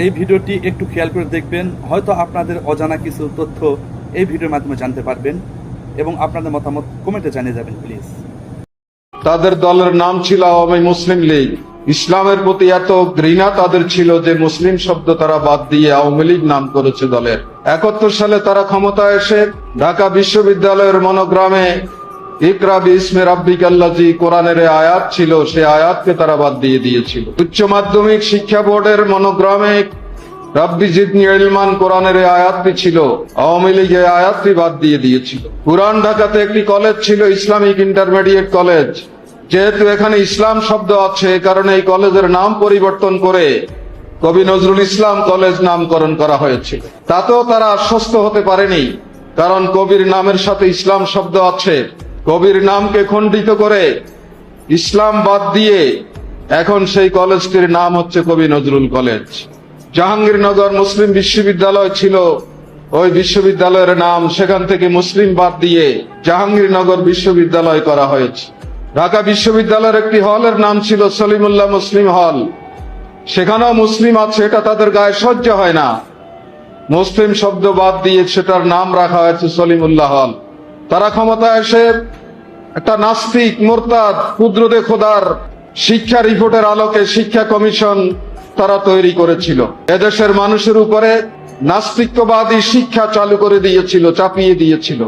এই ভিডিওটি একটু খেয়াল করে দেখবেন, হয়তো আপনাদের অজানা কিছু তথ্য এই ভিডিওর মাধ্যমে জানতে পারবেন এবং আপনাদের মতামত কমেন্টে জানিয়ে যাবেন প্লিজ। তাদের দলের নাম ছিল আওয়ামী মুসলিম লীগ। ইসলামের প্রতি এত ঘৃণা তাদের ছিল যে মুসলিম শব্দ তারা বাদ দিয়ে আওয়ামী লীগ নাম করেছে দলের। 71 সালে তারা ক্ষমতায় এসে ঢাকা বিশ্ববিদ্যালয়ের মনোগ্রামে ইকরা বিস্মি রাব্বিকাল্লাযী কোরআনের আয়াত ছিল, সেই আয়াতকে তারা বাদ দিয়ে দিয়েছিল। উচ্চ মাধ্যমিক শিক্ষা বোর্ডের মনোগ্রামে রাব্বি জিদনি ইলমান কোরআনের আয়াতটি ছিল, আওয়ামী লীগ এই আয়াতটি বাদ দিয়ে দিয়েছিল। পুরান ঢাকাতে একটি কলেজ ছিল, ইসলামিক ইন্টারমিডিয়েট কলেজ। যেহেতু এখানে ইসলাম শব্দ আছে, এ কারণে এই কলেজের নাম পরিবর্তন করে কবি নজরুল ইসলাম কলেজ নামকরণ করা হয়েছিল। তাতেও তারা আশ্বস্ত হতে পারেনি, কারণ কবির নামের সাথে ইসলাম শব্দ আছে। কবির নামকে খণ্ডিত করে ইসলাম বাদ দিয়ে এখন সেই কলেজটির নাম হচ্ছে কবি নজরুল কলেজ। জাহাঙ্গীরনগর মুসলিম বিশ্ববিদ্যালয় ছিল ওই বিশ্ববিদ্যালয়ের নাম, সেখান থেকে মুসলিম বাদ দিয়ে জাহাঙ্গীরনগর বিশ্ববিদ্যালয় করা হয়েছে। ঢাকা বিশ্ববিদ্যালয়ের একটি হলের নাম ছিল সলিমুল্লাহ মুসলিম হল, সেখানেও মুসলিম আছে, এটা তাদের গায়ে সহ্য হয় না। মুসলিম শব্দ বাদ দিয়ে সেটার নাম রাখা হয়েছে সলিমুল্লাহ হল। তারা ক্ষমতায় এসে একটা নাস্তিক মুরতাদ কুদরতে খোদার শিক্ষা রিপোর্টের আলোকে শিক্ষা কমিশন তারা তৈরি করেছিল। এদেশের মানুষের উপরে নাস্তিক্যবাদী শিক্ষা চালু করে দিয়েছিল, চাপিয়ে দিয়েছিল।